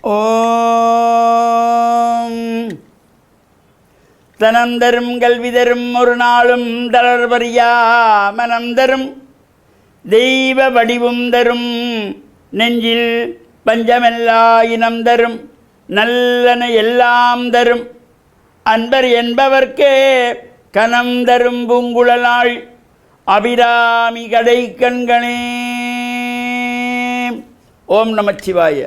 ஓம் தனம் தரும் கல்வி தரும் ஒரு நாளும் தளர்வறியா மனம் தரும் தெய்வ வடிவும் தரும் நெஞ்சில் பஞ்சமெல்லா இனம் தரும் நல்லன எல்லாம் தரும் அன்பர் என்பவர்க்கே கனம் தரும் பூங்குழலாள் அபிராமி கடை கண்களே. ஓம் நமச்சிவாய.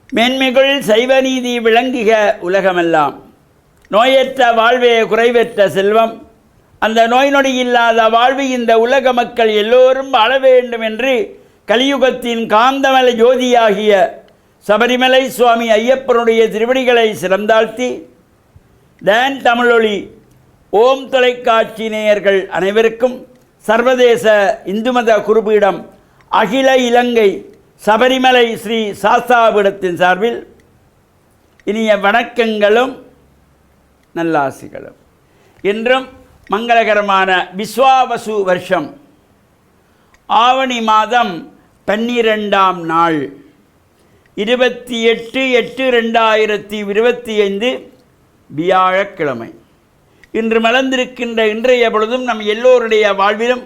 மேன்மைகள் சைவநீதி விளங்குக உலகமெல்லாம். நோயற்ற வாழ்வே குறைவற்ற செல்வம். அந்த நோய் நொடி இல்லாத வாழ்வு இந்த உலக மக்கள் எல்லோரும் வாழ வேண்டும் என்று கலியுகத்தின் காந்தமல ஜோதியாகிய சபரிமலை சுவாமி ஐயப்பனுடைய திருவடிகளை சிறந்தாழ்த்தி தேன் தமிழொலி ஓம் தொலைக்காட்சி நேயர்கள் அனைவருக்கும் சர்வதேச இந்து மத குருபீடம் அகில இலங்கை சபரிமலை ஸ்ரீ சாஸ்தாபீடத்தின் சார்பில் இனிய வணக்கங்களும் நல்லாசிகளும். இன்றும் மங்களகரமான விஸ்வாவசு வருஷம் ஆவணி மாதம் 12ஆம் நாள் 28/8/2025 வியாழக்கிழமை. இன்று மலர்ந்திருக்கின்ற இன்றைய பொழுதும் நம் எல்லோருடைய வாழ்விலும்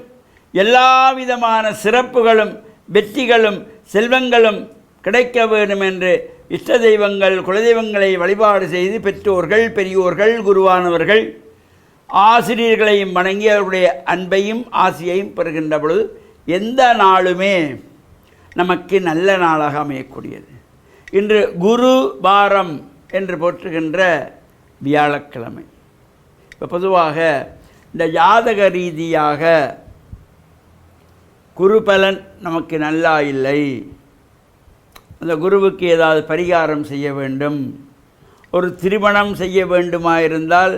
எல்லா விதமான சிறப்புகளும் வெற்றிகளும் செல்வங்களும் கிடைக்க வேண்டும் என்று இஷ்ட தெய்வங்கள் குலதெய்வங்களை வழிபாடு செய்து பெற்றோர்கள் பெரியோர்கள் குருவானவர்கள் ஆசிரியர்களையும் வணங்கி அவருடைய அன்பையும் ஆசியையும் பெறுகின்ற பொழுது எந்த நாளுமே நமக்கு நல்ல நாளாக அமையக்கூடியது. இன்று குரு வாரம் என்று போற்றுகின்ற வியாழக்கிழமை. இப்போ பொதுவாக இந்த ஜாதக ரீதியாக குரு பலன் நமக்கு நல்லா இல்லை, அந்த குருவுக்கு ஏதாவது பரிகாரம் செய்ய வேண்டும், ஒரு திருமணம் செய்ய வேண்டுமாயிருந்தால்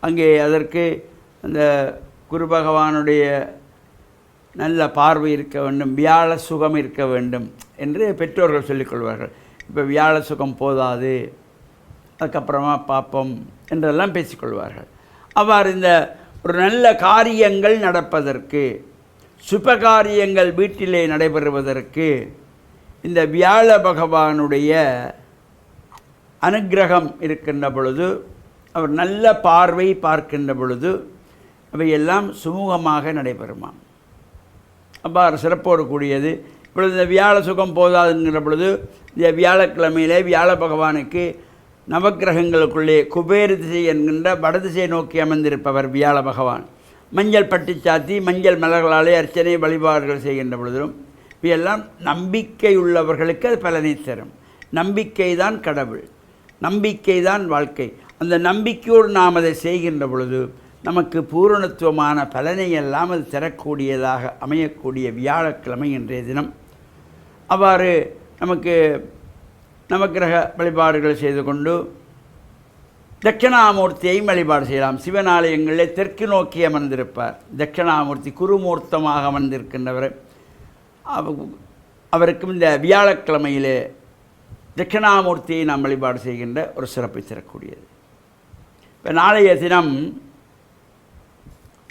அங்கே அதற்கு அந்த குரு பகவானுடைய நல்ல பார்வை இருக்க வேண்டும், வியாழ சுகம் இருக்க வேண்டும் என்று பெற்றோர்கள் சொல்லிக்கொள்வார்கள். இப்போ வியாழ சுகம் போதாது, அதுக்கப்புறமா பார்ப்போம் என்றெல்லாம் பேசிக்கொள்வார்கள். அவ்வாறு இந்த ஒரு நல்ல காரியங்கள் நடப்பதற்கு, சுபகாரியங்கள் வீட்டிலே நடைபெறுவதற்கு இந்த வியாழ பகவானுடைய அனுக்கிரகம் இருக்கின்ற பொழுது, அவர் நல்ல பார்வை பார்க்கின்ற பொழுது அவையெல்லாம் சுமூகமாக நடைபெறுமாம். அவ்வாறு சிறப்போடு கூடியது. இப்பொழுது இந்த வியாழ சுகம் போதாதுங்கிற பொழுது இந்த வியாழக்கிழமையிலே வியாழ பகவானுக்கு நவக்கிரகங்களுக்குள்ளே குபேர திசை என்கின்ற வடதிசை நோக்கி அமர்ந்திருப்பவர் வியாழ பகவான். மஞ்சள் பட்டி சாத்தி மஞ்சள் மலர்களாலே அர்ச்சனை வழிபாடுகள் செய்கின்ற பொழுதும் இவையெல்லாம் நம்பிக்கை உள்ளவர்களுக்கு அது பலனை தரும். நம்பிக்கை தான் கடவுள், நம்பிக்கை தான் வாழ்க்கை. அந்த நம்பிக்கையோடு நாம் அதை செய்கின்ற பொழுது நமக்கு பூரணத்துவமான பலனை எல்லாம் அது தரக்கூடியதாக அமையக்கூடிய வியாழக்கிழமை இன்றைய தினம். அவ்வாறு நமக்கு நவக்கிரக வழிபாடுகள் செய்து கொண்டு தட்சிணாமூர்த்தியையும் வழிபாடு செய்யலாம். சிவன் ஆலயங்களில் தெற்கு நோக்கி அமர்ந்திருப்பார் தட்சிணாமூர்த்தி, குருமூர்த்தமாக அமர்ந்திருக்கின்றவர். அவருக்கும் இந்த வியாழக்கிழமையிலே தட்சிணாமூர்த்தியை நாம் வழிபாடு செய்கின்ற ஒரு சிறப்பை தரக்கூடியது. இப்போ நாளைய தினம்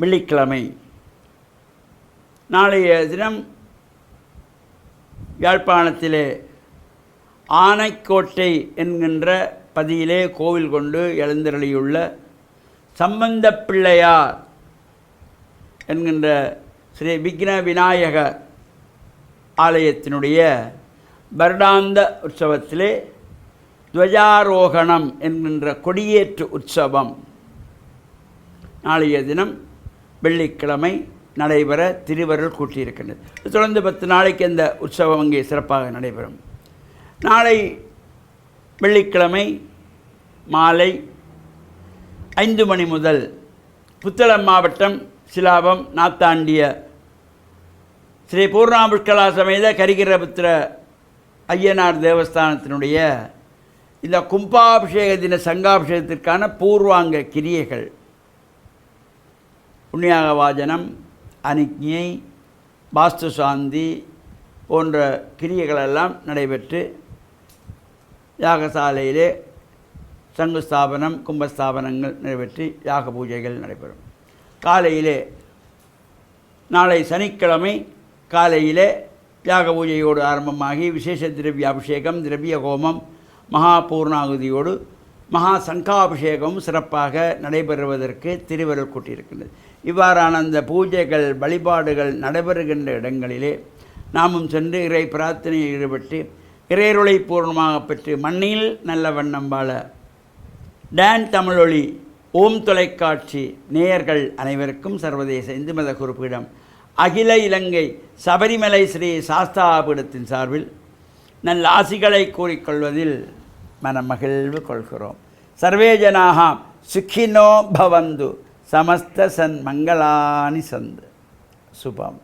வெள்ளிக்கிழமை. நாளைய தினம் யாழ்ப்பாணத்திலே ஆனைக்கோட்டை என்கின்ற பதியிலே கோவில் கொண்டு எழுந்தருளியுள்ள சம்பந்த பிள்ளையார் என்கின்ற ஸ்ரீ விக்ன விநாயக ஆலயத்தினுடைய வருடாந்த உற்சவத்திலே துவஜாரோகணம் என்கின்ற கொடியேற்று உற்சவம் நாளைய தினம் வெள்ளிக்கிழமை நடைபெற திருவருள் கூட்டியிருக்கின்றது. தொடர்ந்து 10 நாளைக்கு அந்த உற்சவம் அங்கே சிறப்பாக நடைபெறும். நாளை வெள்ளிக்கிழமை மாலை 5 மணி முதல் புத்தளம் மாவட்டம் சிலாபம் நாத்தாண்டிய ஸ்ரீ பூர்ணாபுஷ்கலா சமேத கரிகிரபுத்திர ஐயனார் தேவஸ்தானத்தினுடைய இந்த கும்பாபிஷேக தின சங்காபிஷேகத்திற்கான பூர்வாங்க கிரியைகள், புண்ணியாக வாஜனம், அனிக்ஞை, வாஸ்து சாந்தி போன்ற கிரியைகளெல்லாம் நடைபெற்று யாகசாலையிலே சங்குஸ்தாபனம் கும்பஸ்தாபனங்கள் நிறைவேற்றி யாக பூஜைகள் நடைபெறும். காலையிலே நாளை சனிக்கிழமை காலையிலே யாக பூஜையோடு ஆரம்பமாகி விசேஷ திரவிய அபிஷேகம், திரவிய ஹோமம், மகா பூர்ணாகுதியோடு மகா சங்காபிஷேகம் சிறப்பாக நடைபெறுவதற்கு திருவருள் கூட்டியிருக்கின்றது. இவ்வாறான அந்த பூஜைகள் வழிபாடுகள் நடைபெறுகின்ற இடங்களிலே நாமும் சென்று இறை பிரார்த்தனையில் ஈடுபட்டு இறையருளை பூர்ணமாக பெற்று மண்ணில் நல்ல வண்ணம் வாழ டான் தமிழொலி ஓம் தொலைக்காட்சி நேயர்கள் அனைவருக்கும் சர்வதேச இந்து மத குறிப்பீடம் அகில இலங்கை சபரிமலை ஸ்ரீ சாஸ்தாபீடத்தின் சார்பில் நல்ல ஆசிகளை கூறிக்கொள்வதில் மனமகிழ்வு கொள்கிறோம். சர்வே ஜனாக சுக்கினோ பவந்து சமஸ்த சன் மங்களானி சந்து சுபம்.